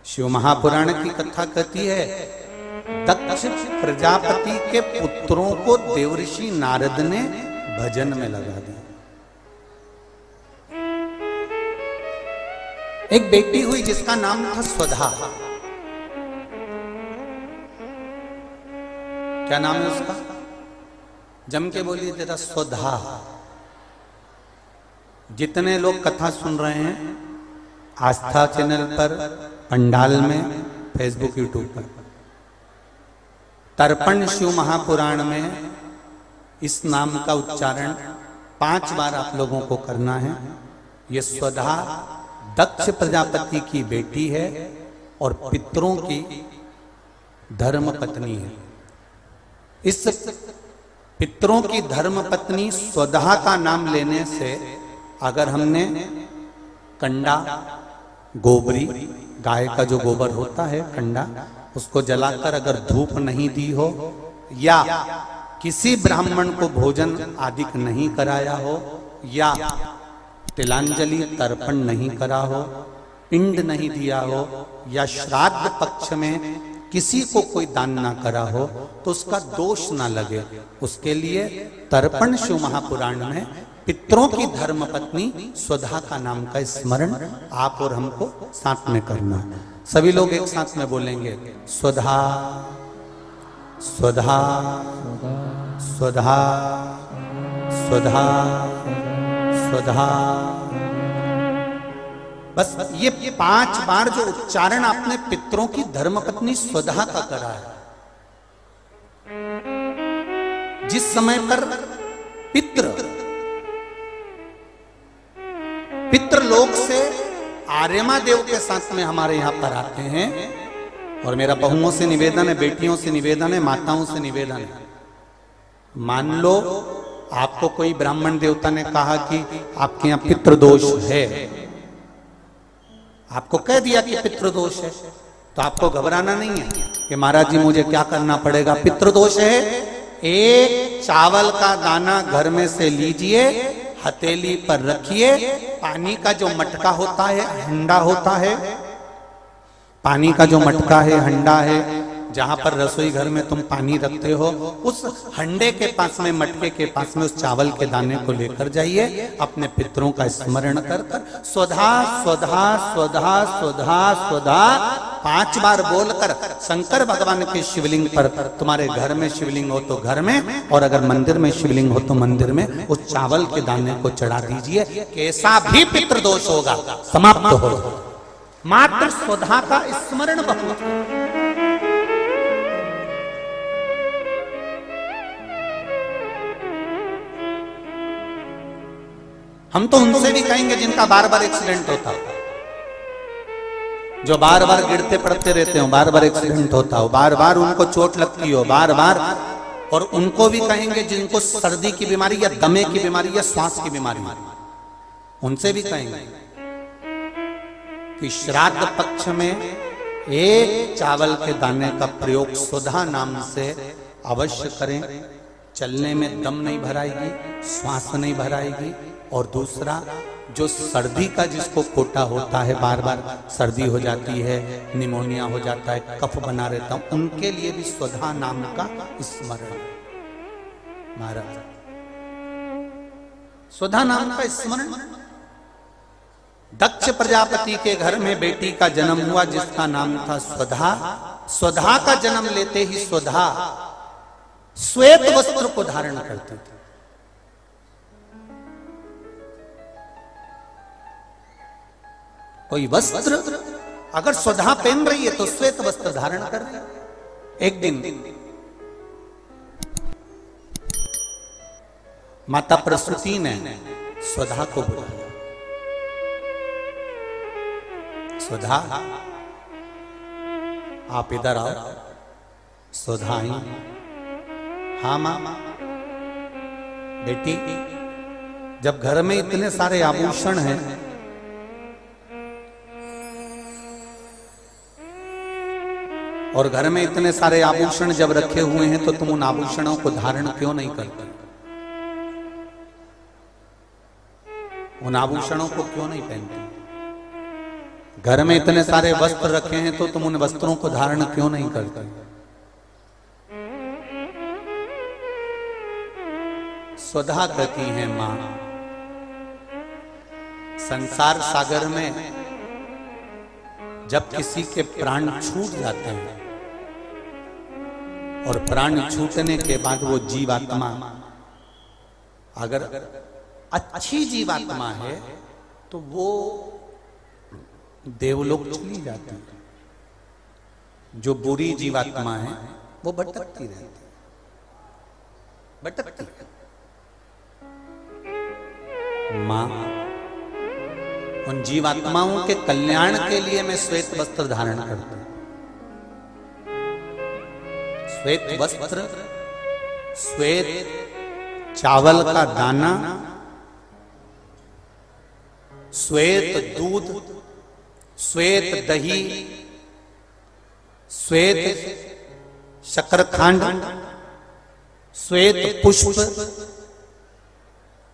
शिव महापुराण की कथा कहती है, दक्ष प्रजापति के पुत्रों को देवऋषि नारद ने भजन में लगा दिया। एक बेटी हुई जिसका नाम था स्वधा। क्या नाम है उसका? जम के बोलिए जरा, स्वधा। जितने लोग कथा सुन रहे हैं आस्था चैनल पर, पंडाल में, फेसबुक यूट्यूब पर, तर्पण शिव महापुराण में इस नाम का उच्चारण 5 बार आप लोगों को करना है। ये स्वधा दक्ष प्रजापति की बेटी है और पितरों की धर्म पत्नी है। इस पितरों की धर्म पत्नी स्वधा का नाम लेने से, अगर हमने कंडा, गोबरी, गाय का जो गोबर होता है कंडा, उसको जलाकर अगर धूप नहीं दी हो, या किसी ब्राह्मण को भोजन आदि नहीं कराया हो, या तिलांजलि तर्पण नहीं करा हो, पिंड नहीं दिया हो, या श्राद्ध पक्ष में किसी को कोई दान ना करा हो, तो उसका दोष ना लगे, उसके लिए तर्पण शिव महापुराण में पितरों की धर्म पत्नी स्वधा का नाम का स्मरण आप और हमको साथ में करना है। सभी लोग एक साथ में बोलेंगे, स्वधा स्वधा स्वधा स्वधा स्वधा। बस ये 5 बार जो उच्चारण आपने पितरों की धर्मपत्नी स्वधा का करा है, जिस समय पर पितृलोक से आर्यमा देव के साथ में हमारे यहां पर आते हैं, और मेरा बहुओं से निवेदन है, बेटियों से निवेदन है, माताओं से निवेदन है, मान लो आपको कोई ब्राह्मण देवता ने कहा कि आपके यहां पितृदोष है, आपको कह दिया कि पितृदोष है, तो आपको घबराना नहीं है कि महाराज जी मुझे क्या करना पड़ेगा। पितृदोष है, एक चावल का दाना घर में से लीजिए, हथेली पर रखिए, पानी का जो मटका होता है, हंडा होता है, पानी का जो मटका है, हंडा है, जहां पर रसोई घर में तुम पानी रखते हो, उस हंडे के पास में, मटके के पास में उस चावल के दाने को लेकर जाइए, अपने पितरों का स्मरण कर कर स्वधा स्वधा स्वधा स्वधा स्वधा 5 बार बोलकर शंकर भगवान के शिवलिंग पर, तुम्हारे घर में शिवलिंग हो तो घर में, और अगर मंदिर में शिवलिंग हो तो मंदिर में, उस चावल के दाने को चढ़ा दीजिए। कैसा भी पितृदोष होगा समाप्त हो, मात्र स्वधा का स्मरण बहुत। हम तो उनसे भी कहेंगे जिनका बार बार एक्सीडेंट होता हो, जो बार बार गिरते पड़ते रहते हो, बार बार एक्सीडेंट होता हो, बार बार उनको चोट लगती हो, बार बार, और उनको भी कहेंगे जिनको सर्दी की बीमारी या दमे की बीमारी या श्वास की बीमारी, उनसे भी कहेंगे कि श्राद्ध पक्ष में एक चावल के दाने का प्रयोग स्वधा नाम से अवश्य करें। चलने में दम नहीं भराएगी, श्वास नहीं भराएगी, और दूसरा जो सर्दी का जिसको कोटा होता है, बार बार सर्दी हो जाती है, निमोनिया हो जाता है, कफ बना रहता, उनके लिए भी स्वधा नाम का स्मरण। महाराज स्वधा नाम का स्मरण। दक्ष प्रजापति के घर में बेटी का जन्म हुआ जिसका नाम था स्वधा। स्वधा का जन्म लेते ही स्वधा श्वेत वस्त्र को धारण करती थी। कोई वस्त्र अगर स्वधा पहन रही है तो श्वेत वस्त्र धारण कर रही है। एक दिन माता प्रसूति ने स्वधा को बुलाया। स्वधा, आप इधर आओ। स्वधा आई। हाँ मां, बेटी, जब घर में इतने सारे आभूषण हैं, और घर में इतने सारे आभूषण जब रखे हुए हैं, तो तुम उन आभूषणों को धारण क्यों नहीं करते? उन आभूषणों को क्यों नहीं पहनते? घर में इतने सारे वस्त्र रखे हैं तो तुम उन वस्त्रों को धारण क्यों नहीं करते? स्वधा कहती है मां, संसार सागर में जब किसी के प्राण छूट जाते हैं और प्राण छूटने के बाद वो जीवात्मा अगर अच्छी जीवात्मा है तो वो देवलोक चली जाती है, जो बुरी जीवात्मा है वो भटकती रहती, भटकती है। मां, उन जीवात्माओं के कल्याण के लिए मैं श्वेत वस्त्र धारण करता हूं। श्वेत वस्त्र, श्वेत चावल का दाना, श्वेत दूध, श्वेत दही, श्वेत शकरखंड, श्वेत पुष्प,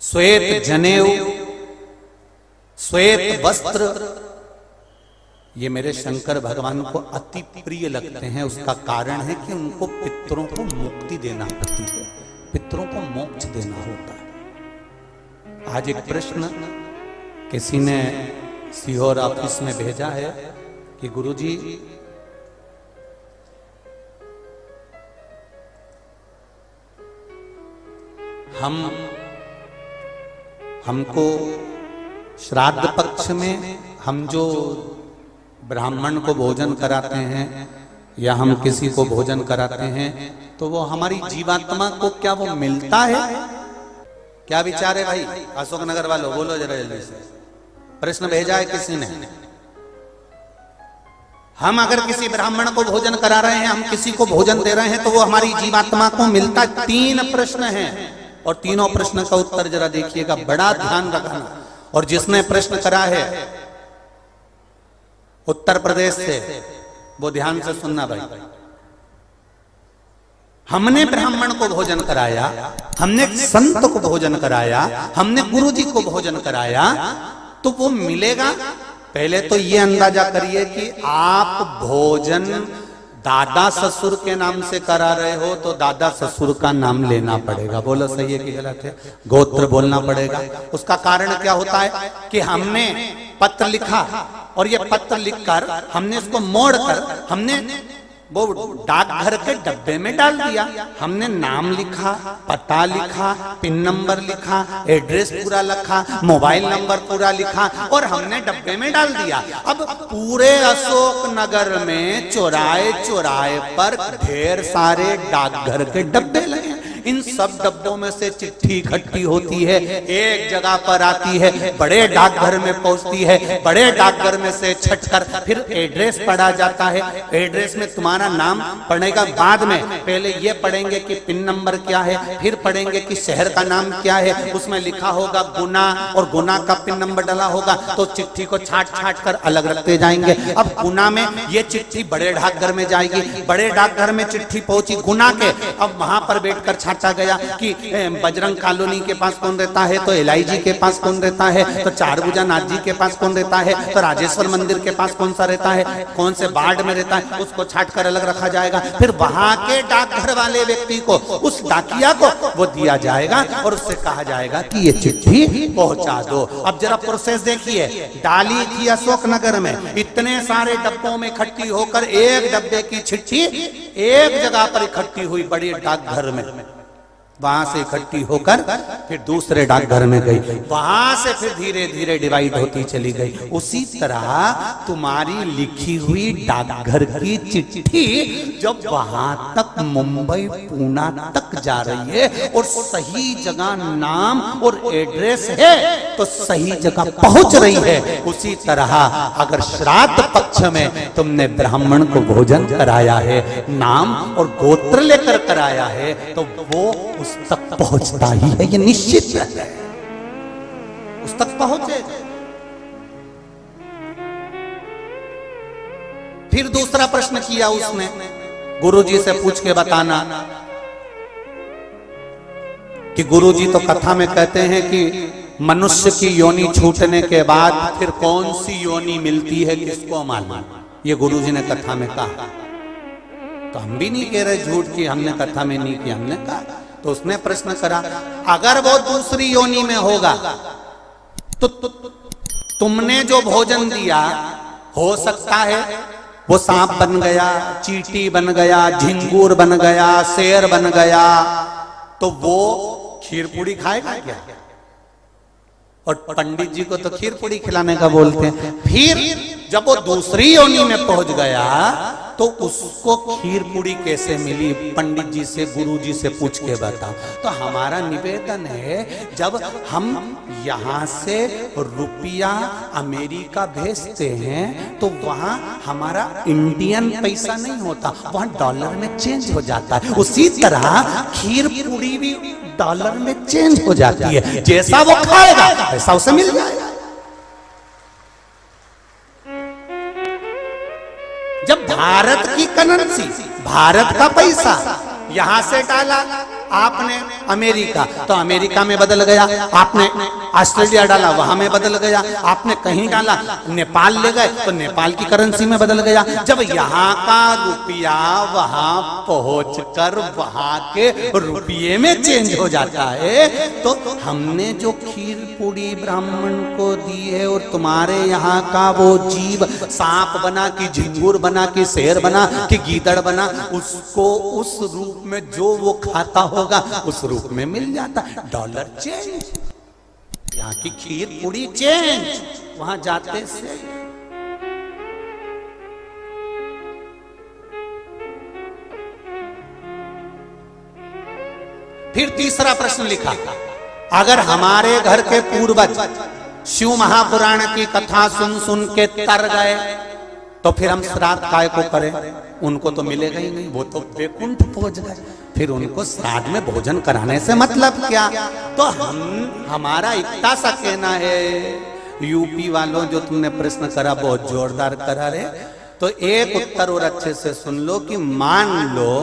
श्वेत जनेऊ, श्वेत वस्त्र, ये मेरे शंकर भगवान को अति प्रिय लगते हैं। उसका कारण है कि उनको पितरों को मुक्ति देना पड़ती है, पितरों को मोक्ष देना होता है। आज एक प्रश्न किसी ने सीहोर ऑफिस में भेजा है कि गुरुजी, हमको श्राद्ध पक्ष में हम जो ब्राह्मण को भोजन कराते हैं या हम किसी को भोजन कराते हैं तो वो हमारी जीवात्मा को क्या वो मिलता है? क्या विचार है भाई? अशोकनगर वालों बोलो जरा जल्दी से। प्रश्न भेजा है किसी ने। हम अगर किसी ब्राह्मण को भोजन करा रहे हैं, हम किसी को भोजन दे रहे हैं तो वो हमारी जीवात्मा को मिलता है? 3 प्रश्न हैं और तीनों प्रश्न का उत्तर जरा देखिएगा, बड़ा ध्यान रखना। और जिसने प्रश्न करा है उत्तर प्रदेश से, वो ध्यान से सुनना भाई। हमने ब्राह्मण को भोजन कराया, हमने संत को भोजन कराया, हमने गुरुजी को भोजन कराया, तो वो मिलेगा? पहले तो ये अंदाजा करिए कि आप भोजन दादा ससुर के नाम से करा रहे हो तो दादा ससुर का नाम लेना पड़ेगा। बोलो सही है कि गलत है? गोत्र बोलना पड़ेगा। उसका कारण क्या होता है कि हमने पत्र लिखा और ये पत्र लिखकर हमने इसको मोड़कर हमने वो डाकघर के डब्बे में डाल दिया। हमने नाम लिखा, पता लिखा, पिन नंबर लिखा, एड्रेस पूरा लिखा, मोबाइल नंबर पूरा लिखा और हमने डब्बे में डाल दिया। अब पूरे अशोक नगर में चौराहे चौराहे पर ढेर सारे डाकघर के डब्बे लगे। इन सब डब्बों में से चिट्ठी इकट्ठी होती है, एक जगह पर आती है, बड़े डाकघर में पहुंचती है, बड़े डाकघर में से छटकर फिर एड्रेस पढ़ा जाता है। एड्रेस में तुम्हारा नाम पढ़ने का बाद में पहले ये पढ़ेंगे कि पिन नंबर क्या है, फिर पढ़ेंगे कि शहर का नाम क्या है। उसमें लिखा होगा गुना और गुना का पिन नंबर डाला होगा तो चिट्ठी को छाट छाट कर अलग रखते जाएंगे। अब गुना में ये चिट्ठी बड़े डाकघर में जाएगी, बड़े डाकघर में चिट्ठी पहुंची गुना के। अब वहां पर बैठकर छाटा गया कि बजरंग कॉलोनी के पास कौन रहता है, तो एलआईजी के पास कौन रहता है, तो चारभुजा नाथ जी के पास कौन रहता है, तो राजेश्वर मंदिर के पास कौन सा रहता है, कौन से वार्ड में रहता है, उसको छाट कर अलग रखा जाएगा। फिर वहां के डाकघर वाले व्यक्ति को, उस डाकिया को वो दिया जाएगा और उससे कहा जाएगा कि ये चिट्ठी पहुंचा दो। अब जरा प्रोसेस देखिए, डाली थी अशोकनगर में, इतने सारे डब्बों में इकट्ठी होकर एक डब्बे की चिट्ठी एक जगह पर इकट्ठी हुई बड़ी डाकघर में। वहां से इकट्ठी होकर फिर दूसरे डाकघर में गई, वहां से फिर धीरे धीरे डिवाइड होती चली गई। उसी तरह तुम्हारी लिखी हुई डाकघर की चिट्ठी जब वहां तक मुंबई पूना तक जा रही है और सही जगह नाम और एड्रेस है तो सही जगह पहुंच रही है। उसी तरह अगर श्राद्ध पक्ष में तुमने ब्राह्मण को भोजन कराया है, नाम और गोत्र लेकर कराया है, तो वो उस तक पहुंचता ही है, ये निश्चित है, उस तक पहुंचेगा। फिर दूसरा प्रश्न किया उसने, गुरुजी से पूछ के बताना कि गुरुजी तो कथा में कहते हैं कि मनुष्य की योनि छूटने के बाद फिर कौन सी योनि मिलती है किसको मालूम। ये गुरुजी ने कथा में कहा, तो हम भी नहीं कह रहे झूठ की हमने कथा में नहीं किया, हमने कहा। तो उसने प्रश्न करा, अगर वो दूसरी योनि में होगा तो तुमने जो भोजन दिया हो सकता है वो सांप बन गया, चींटी बन गया, झिंगूर बन गया, शेर बन गया, तो वो खीर पूड़ी खाएगा क्या? और पंडित जी को तो खीर पूड़ी खिलाने का बोलते हैं। फिर जब वो दूसरी योनि में पहुंच गया तो उसको खीर पूड़ी कैसे मिली? पंडित जी से, गुरु जी से पूछ के बताओ। तो हमारा निवेदन है, जब हम यहां से रुपया अमेरिका भेजते हैं तो वहां हमारा इंडियन पैसा नहीं होता, वहां डॉलर में चेंज हो जाता है। उसी तरह खीर पूड़ी भी डॉलर में चेंज हो जाती है, जैसा वो खाएगा वैसा उसे मिल जाएगा। जब भारत की करेंसी, भारत का पैसा यहां से डाला आपने अमेरिका, तो अमेरिका में बदल गया, आपने ऑस्ट्रेलिया डाला वहां में बदल गया, आपने कहीं डाला नेपाल ले गए तो नेपाल की करेंसी में बदल गया। जब यहाँ का रुपया वहां पहुंचकर वहां के रुपये में चेंज हो जाता है, तो हमने जो खीर पूड़ी ब्राह्मण को दी है और तुम्हारे यहाँ का वो जीव सांप बना कि झिंगुर बना कि शेर बना कि गीदड़ बना, उसको उस रूप में जो वो खाता होगा उस रूप में मिल जाता। डॉलर चेंज, यहाँ की खीर पूड़ी चेंज, वहां जाते से। फिर तीसरा प्रश्न लिखा, अगर हमारे घर के पूर्वज शिव महापुराण की कथा सुन सुन के तर गए तो फिर हम श्राद्ध काय को करें? उनको तो मिलेगा ही नहीं, वो तो वैकुंठ पहुंच गए, फिर उनको श्राद्ध में भोजन कराने से मतलब क्या? तो हमारा इतना सा कहना है, यूपी वालों जो तुमने प्रश्न करा बहुत जोरदार करा रे, तो एक उत्तर और अच्छे से सुन लो कि मान लो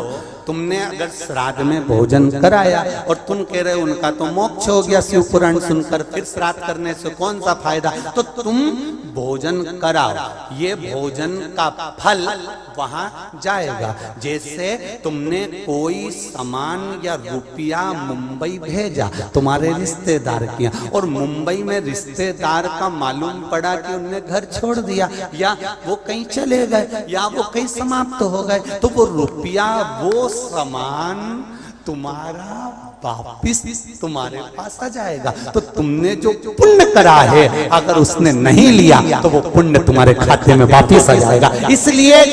तुमने अगर श्राद्ध में भोजन कराया और तुम कह रहे हो उनका तो मोक्ष हो गया शिव पुराण सुनकर, फिर श्राद्ध करने से कौन सा फायदा? तो तुम भोजन कराओ, ये भोजन का फल वहां जाएगा। जैसे तुमने कोई सामान या रुपया मुंबई भेजा तुम्हारे रिश्तेदार किया, और मुंबई में रिश्तेदार का मालूम पड़ा कि उनने घर छोड़ दिया, या वो कहीं चले गए, या वो कहीं समाप्त हो गए, तो वो रुपया, वो सामान तुम्हारा वापिस तुम्हारे पास आ जाएगा। तो तुमने जो पुण्य करा है अगर उसने नहीं लिया तो वो पुण्य तुम्हारे खाते में वापिस आ जाएगा। इसलिए